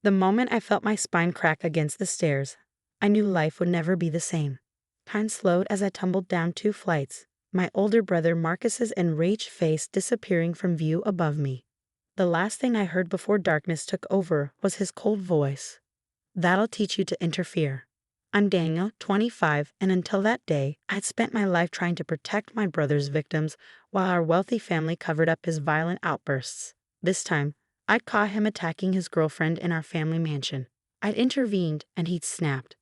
The moment I felt my spine crack against the stairs, I knew life would never be the same. Time slowed as I tumbled down 2 flights, my older brother Marcus's enraged face disappearing from view above me. The last thing I heard before darkness took over was his cold voice. "That'll teach you to interfere." I'm Daniel, 25, and until that day, I'd spent my life trying to protect my brother's victims while our wealthy family covered up his violent outbursts. This time, I'd caught him attacking his girlfriend in our family mansion. I'd intervened, and he'd snapped.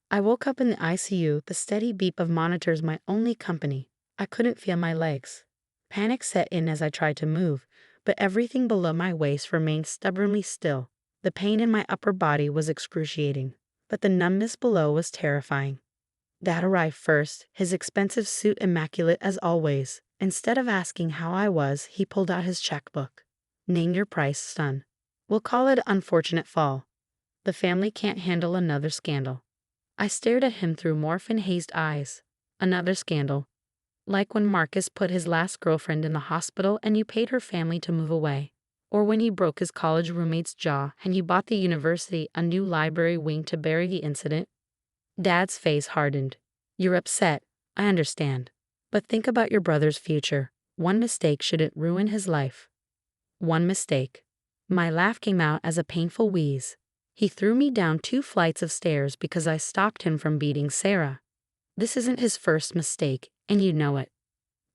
I woke up in the ICU, the steady beep of monitors my only company. I couldn't feel my legs. Panic set in as I tried to move, but everything below my waist remained stubbornly still. The pain in my upper body was excruciating, but the numbness below was terrifying. Dad arrived first, his expensive suit immaculate as always. Instead of asking how I was, he pulled out his checkbook. "Name your price, son. We'll call it unfortunate fall. The family can't handle another scandal." I stared at him through morphine-hazed eyes. Another scandal. Like when Marcus put his last girlfriend in the hospital and you paid her family to move away. Or when he broke his college roommate's jaw and you bought the university a new library wing to bury the incident. Dad's face hardened. "You're upset. I understand. But think about your brother's future. One mistake shouldn't ruin his life." One mistake. My laugh came out as a painful wheeze. He threw me down 2 flights of stairs because I stopped him from beating Sarah. This isn't his first mistake, and you know it.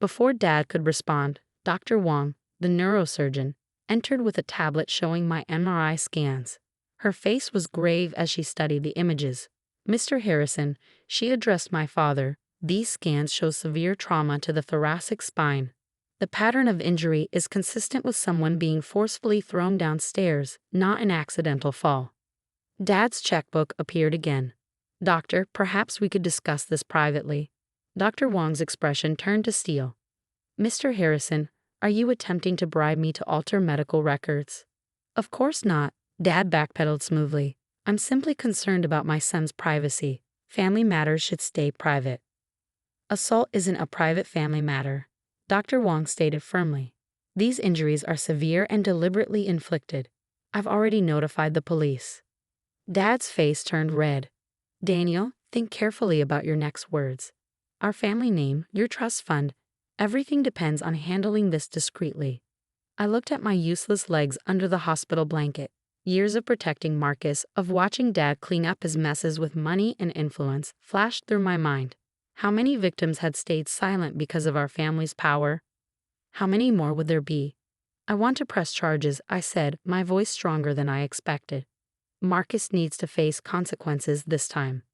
Before Dad could respond, Dr. Wong, the neurosurgeon, entered with a tablet showing my MRI scans. Her face was grave as she studied the images. "Mr. Harrison," she addressed my father, "these scans show severe trauma to the thoracic spine. The pattern of injury is consistent with someone being forcefully thrown downstairs, not an accidental fall." Dad's checkbook appeared again. "Doctor, perhaps we could discuss this privately." Dr. Wong's expression turned to steel. "Mr. Harrison, are you attempting to bribe me to alter medical records?" "Of course not," Dad backpedaled smoothly. "I'm simply concerned about my son's privacy. Family matters should stay private." "Assault isn't a private family matter," Dr. Wong stated firmly. "These injuries are severe and deliberately inflicted. I've already notified the police." Dad's face turned red. "Daniel, think carefully about your next words. Our family name, your trust fund, everything depends on handling this discreetly." I looked at my useless legs under the hospital blanket. Years of protecting Marcus, of watching Dad clean up his messes with money and influence, flashed through my mind. How many victims had stayed silent because of our family's power? How many more would there be? "I want to press charges," I said, my voice stronger than I expected. "Marcus needs to face consequences this time."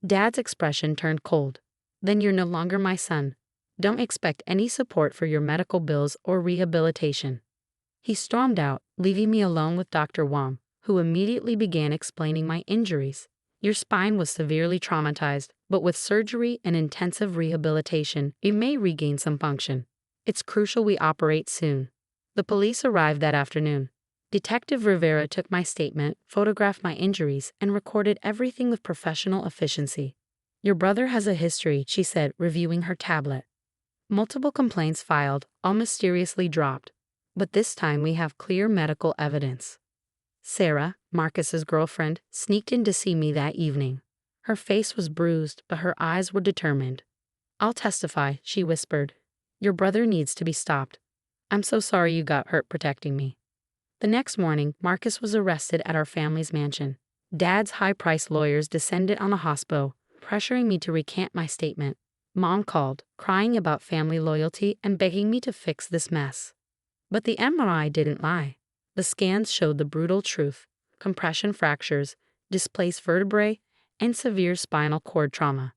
Dad's expression turned cold. "Then you're no longer my son. Don't expect any support for your medical bills or rehabilitation." He stormed out, leaving me alone with Dr. Wong, who immediately began explaining my injuries. "Your spine was severely traumatized, but with surgery and intensive rehabilitation, it may regain some function. It's crucial we operate soon." The police arrived that afternoon. Detective Rivera took my statement, photographed my injuries, and recorded everything with professional efficiency. "Your brother has a history," she said, reviewing her tablet. "Multiple complaints filed, all mysteriously dropped. But this time we have clear medical evidence. Sarah, Marcus's girlfriend, sneaked in to see me that evening. Her face was bruised, but her eyes were determined. "I'll testify," she whispered. "Your brother needs to be stopped. I'm so sorry you got hurt protecting me." The next morning, Marcus was arrested at our family's mansion. Dad's high-priced lawyers descended on the hospital, pressuring me to recant my statement. Mom called, crying about family loyalty and begging me to fix this mess. But the MRI didn't lie. The scans showed the brutal truth: compression fractures, displaced vertebrae, and severe spinal cord trauma.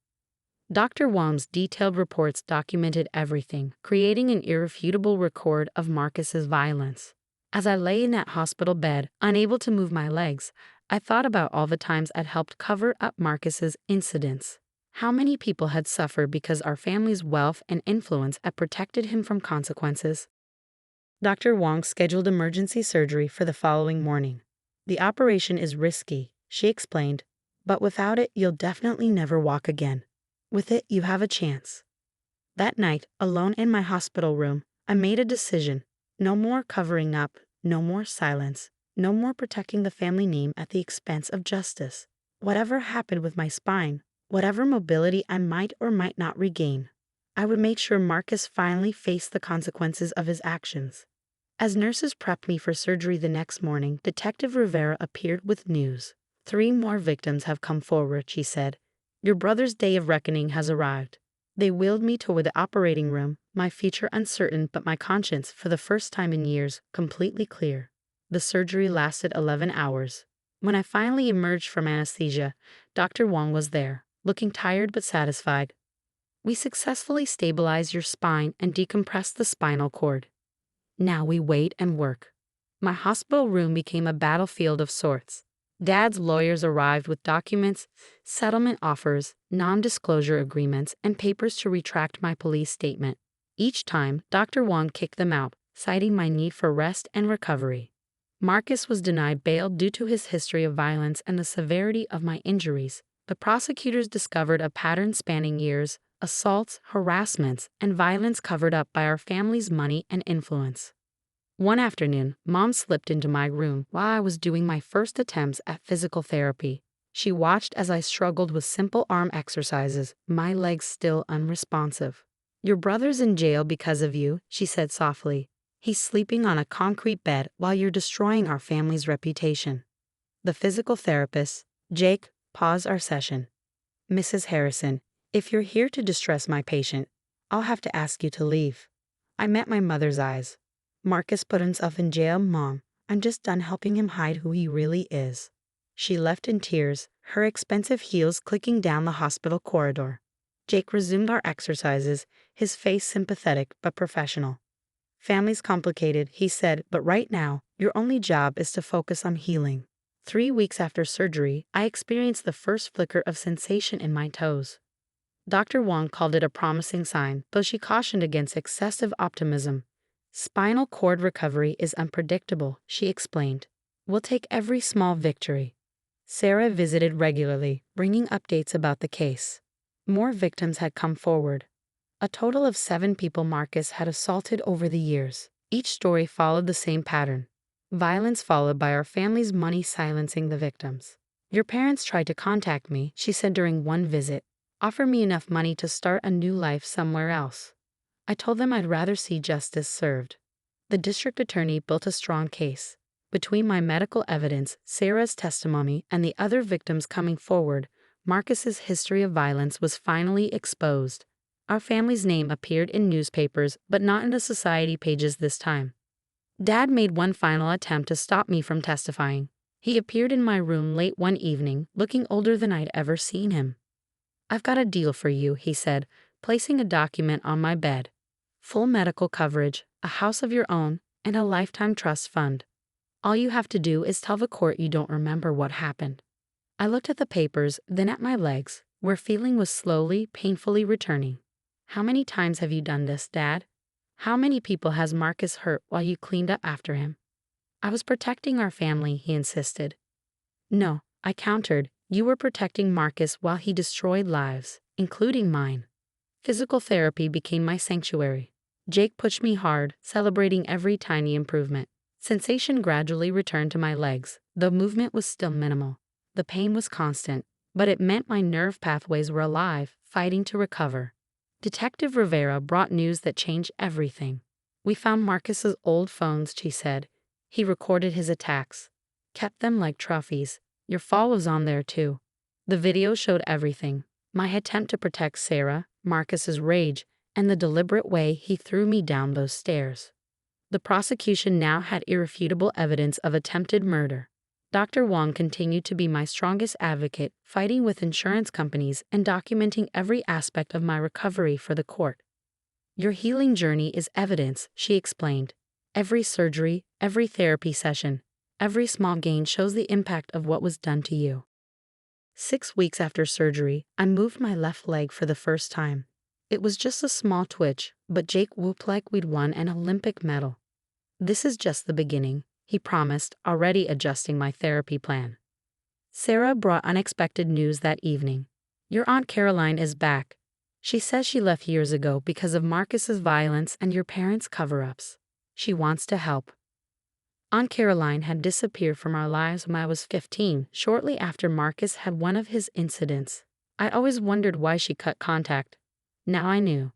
Dr. Wong's detailed reports documented everything, creating an irrefutable record of Marcus's violence. As I lay in that hospital bed, unable to move my legs, I thought about all the times I'd helped cover up Marcus's incidents. How many people had suffered because our family's wealth and influence had protected him from consequences? Dr. Wong scheduled emergency surgery for the following morning. "The operation is risky," she explained, "but without it, you'll definitely never walk again. With it, you have a chance." That night, alone in my hospital room, I made a decision. No more covering up, no more silence. No more protecting the family name at the expense of justice. Whatever happened with my spine, whatever mobility I might or might not regain, I would make sure Marcus finally faced the consequences of his actions. As nurses prepped me for surgery the next morning, Detective Rivera appeared with news. 3 more victims have come forward, she said. Your brother's day of reckoning has arrived. They wheeled me toward the operating room, my future uncertain but my conscience, for the first time in years, completely clear. The surgery lasted 11 hours. When I finally emerged from anesthesia, Dr. Wong was there, looking tired but satisfied. We successfully stabilized your spine and decompressed the spinal cord. Now we wait and work. My hospital room became a battlefield of sorts. Dad's lawyers arrived with documents, settlement offers, non-disclosure agreements, and papers to retract my police statement. Each time, Dr. Wong kicked them out, citing my need for rest and recovery. Marcus was denied bail due to his history of violence and the severity of my injuries. The prosecutors discovered a pattern spanning years: assaults, harassments, and violence covered up by our family's money and influence. One afternoon, Mom slipped into my room while I was doing my first attempts at physical therapy. She watched as I struggled with simple arm exercises, my legs still unresponsive. Your brother's in jail because of you, she said softly. He's sleeping on a concrete bed while you're destroying our family's reputation. The physical therapist, Jake, paused our session. Mrs. Harrison, if you're here to distress my patient, I'll have to ask you to leave. I met my mother's eyes. Marcus put himself in jail, Mom. I'm just done helping him hide who he really is. She left in tears, her expensive heels clicking down the hospital corridor. Jake resumed our exercises, his face sympathetic but professional. Family's complicated, he said, but right now, your only job is to focus on healing. 3 weeks after surgery, I experienced the first flicker of sensation in my toes. Dr. Wong called it a promising sign, though she cautioned against excessive optimism. Spinal cord recovery is unpredictable, she explained. We'll take every small victory. Sarah visited regularly, bringing updates about the case. More victims had come forward. A total of 7 people Marcus had assaulted over the years. Each story followed the same pattern. Violence followed by our family's money silencing the victims. Your parents tried to contact me, she said during one visit. Offer me enough money to start a new life somewhere else. I told them I'd rather see justice served. The district attorney built a strong case. Between my medical evidence, Sarah's testimony, and the other victims coming forward, Marcus's history of violence was finally exposed. Our family's name appeared in newspapers, but not in the society pages this time. Dad made one final attempt to stop me from testifying. He appeared in my room late one evening, looking older than I'd ever seen him. I've got a deal for you, he said, placing a document on my bed. Full medical coverage, a house of your own, and a lifetime trust fund. All you have to do is tell the court you don't remember what happened. I looked at the papers, then at my legs, where feeling was slowly, painfully returning. How many times have you done this, Dad? How many people has Marcus hurt while you cleaned up after him? I was protecting our family, he insisted. No, I countered. You were protecting Marcus while he destroyed lives, including mine. Physical therapy became my sanctuary. Jake pushed me hard, celebrating every tiny improvement. Sensation gradually returned to my legs, though movement was still minimal. The pain was constant, but it meant my nerve pathways were alive, fighting to recover. Detective Rivera brought news that changed everything. We found Marcus's old phones, she said. He recorded his attacks. Kept them like trophies. Your fall was on there too. The video showed everything. My attempt to protect Sarah, Marcus's rage, and the deliberate way he threw me down those stairs. The prosecution now had irrefutable evidence of attempted murder. Dr. Wong continued to be my strongest advocate, fighting with insurance companies and documenting every aspect of my recovery for the court. Your healing journey is evidence, she explained. Every surgery, every therapy session, every small gain shows the impact of what was done to you. 6 weeks after surgery, I moved my left leg for the first time. It was just a small twitch, but Jake whooped like we'd won an Olympic medal. This is just the beginning, he promised, already adjusting my therapy plan. Sarah brought unexpected news that evening. Your Aunt Caroline is back. She says she left years ago because of Marcus's violence and your parents' cover-ups. She wants to help. Aunt Caroline had disappeared from our lives when I was 15, shortly after Marcus had one of his incidents. I always wondered why she cut contact. Now I knew.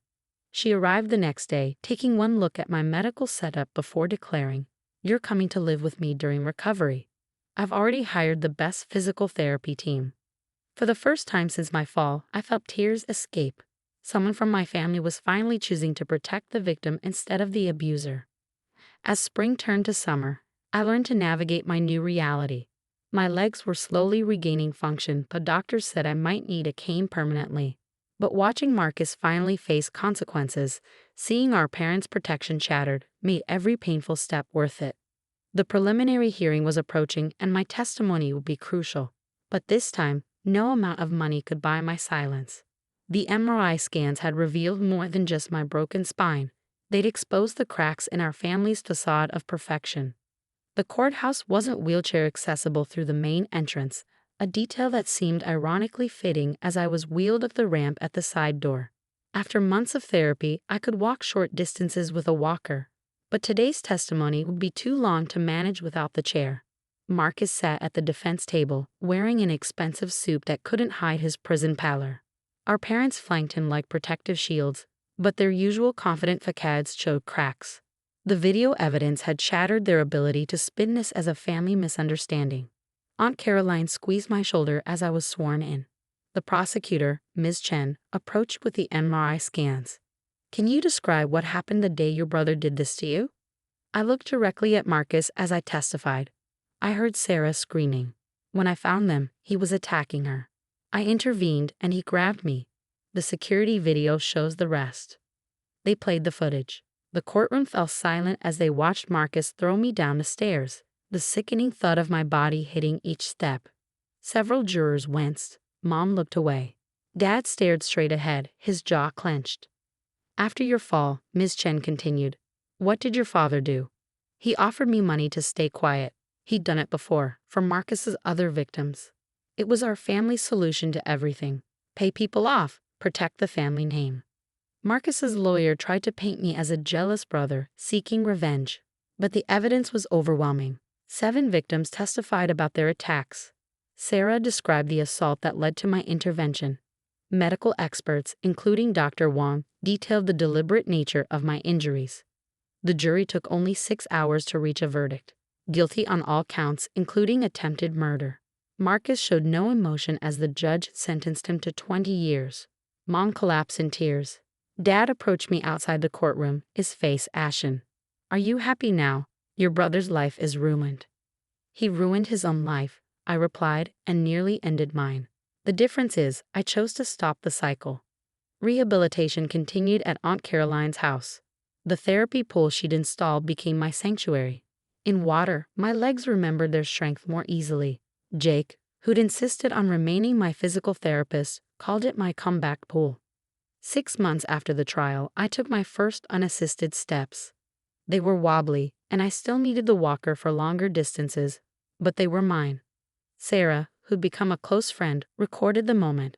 She arrived the next day, taking one look at my medical setup before declaring, "You're coming to live with me during recovery. I've already hired the best physical therapy team." For the first time since my fall, I felt tears escape. Someone from my family was finally choosing to protect the victim instead of the abuser. As spring turned to summer, I learned to navigate my new reality. My legs were slowly regaining function, but doctors said I might need a cane permanently. But watching Marcus finally face consequences, seeing our parents' protection shattered, made every painful step worth it. The preliminary hearing was approaching, and my testimony would be crucial. But this time, no amount of money could buy my silence. The MRI scans had revealed more than just my broken spine. They'd exposed the cracks in our family's facade of perfection. The courthouse wasn't wheelchair accessible through the main entrance, a detail that seemed ironically fitting as I was wheeled up the ramp at the side door. After months of therapy, I could walk short distances with a walker. But today's testimony would be too long to manage without the chair. Marcus sat at the defense table, wearing an expensive suit that couldn't hide his prison pallor. Our parents flanked him like protective shields, but their usual confident facades showed cracks. The video evidence had shattered their ability to spin this as a family misunderstanding. Aunt Caroline squeezed my shoulder as I was sworn in. The prosecutor, Ms. Chen, approached with the MRI scans. "Can you describe what happened the day your brother did this to you?" I looked directly at Marcus as I testified. I heard Sarah screaming. When I found them, he was attacking her. I intervened and he grabbed me. The security video shows the rest. They played the footage. The courtroom fell silent as they watched Marcus throw me down the stairs, the sickening thud of my body hitting each step. Several jurors winced. Mom looked away. Dad stared straight ahead, his jaw clenched. "After your fall," Ms. Chen continued, "what did your father do?" "He offered me money to stay quiet. He'd done it before, for Marcus's other victims. It was our family's solution to everything. Pay people off, protect the family name." Marcus's lawyer tried to paint me as a jealous brother seeking revenge, but the evidence was overwhelming. 7 victims testified about their attacks. Sarah described the assault that led to my intervention. Medical experts, including Dr. Wang, detailed the deliberate nature of my injuries. The jury took only 6 hours to reach a verdict. Guilty on all counts, including attempted murder. Marcus showed no emotion as the judge sentenced him to 20 years. Mom collapsed in tears. Dad approached me outside the courtroom, his face ashen. "Are you happy now? Your brother's life is ruined." "He ruined his own life," I replied, and nearly ended mine. The difference is, I chose to stop the cycle. Rehabilitation continued at Aunt Caroline's house. The therapy pool she'd installed became my sanctuary. In water, my legs remembered their strength more easily. Jake, who'd insisted on remaining my physical therapist, called it my comeback pool. 6 months after the trial, I took my first unassisted steps. They were wobbly, and I still needed the walker for longer distances, but they were mine. Sarah, who'd become a close friend, recorded the moment.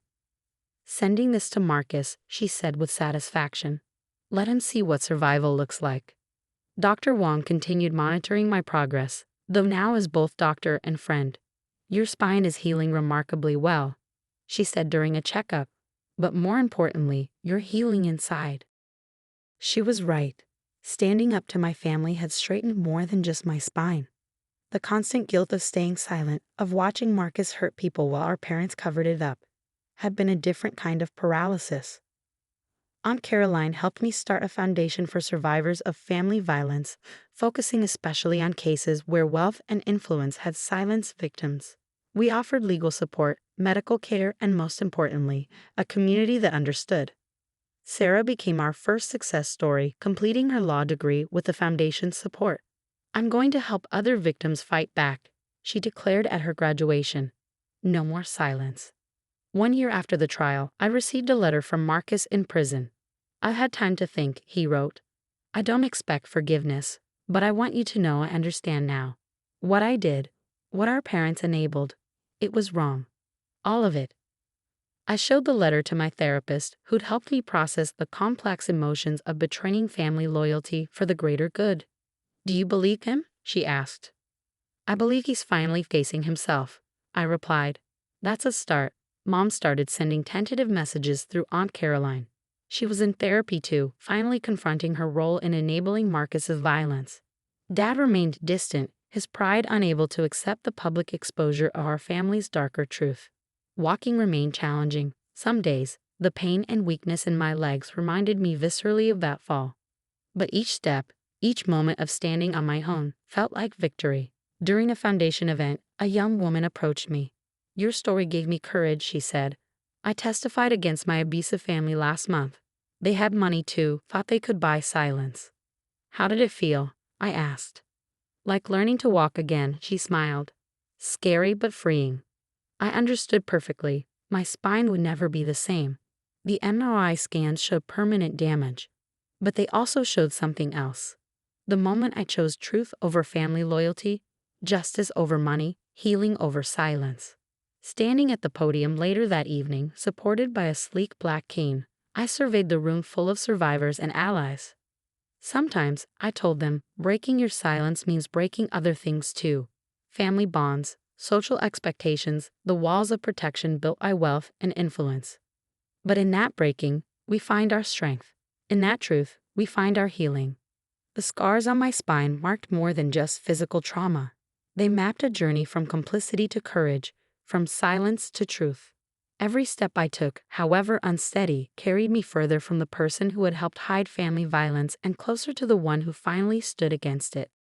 "Sending this to Marcus," she said with satisfaction. "Let him see what survival looks like." Dr. Wang continued monitoring my progress, though now as both doctor and friend. "Your spine is healing remarkably well," she said during a checkup. "But more importantly, you're healing inside." She was right. Standing up to my family had straightened more than just my spine. The constant guilt of staying silent, of watching Marcus hurt people while our parents covered it up, had been a different kind of paralysis. Aunt Caroline helped me start a foundation for survivors of family violence, focusing especially on cases where wealth and influence had silenced victims. We offered legal support, medical care, and most importantly, a community that understood. Sarah became our first success story, completing her law degree with the foundation's support. "I'm going to help other victims fight back," she declared at her graduation. No more silence. 1 year after the trial, I received a letter from Marcus in prison. "I've had time to think," he wrote. "I don't expect forgiveness, but I want you to know I understand now. What I did, what our parents enabled, it was wrong. All of it." I showed the letter to my therapist, who'd helped me process the complex emotions of betraying family loyalty for the greater good. "Do you believe him?" she asked. I believe he's finally facing himself, I replied. That's a start. Mom started sending tentative messages through Aunt Caroline. She was in therapy too, finally confronting her role in enabling Marcus's violence. Dad remained distant, his pride unable to accept the public exposure of our family's darker truth. Walking remained challenging. Some days, the pain and weakness in my legs reminded me viscerally of that fall. But each step, each moment of standing on my own, felt like victory. During a foundation event, a young woman approached me. Your story gave me courage, she said. I testified against my abusive family last month. They had money too, thought they could buy silence. How did it feel? I asked. Like learning to walk again, she smiled. Scary but freeing. I understood perfectly. My spine would never be the same. The MRI scans showed permanent damage. But they also showed something else. The moment I chose truth over family loyalty, justice over money, healing over silence. Standing at the podium later that evening, supported by a sleek black cane, I surveyed the room full of survivors and allies. Sometimes, I told them, breaking your silence means breaking other things too. Family bonds, social expectations, the walls of protection built by wealth and influence. But in that breaking, we find our strength. In that truth, we find our healing. The scars on my spine marked more than just physical trauma. They mapped a journey from complicity to courage, from silence to truth. Every step I took, however unsteady, carried me further from the person who had helped hide family violence and closer to the one who finally stood against it.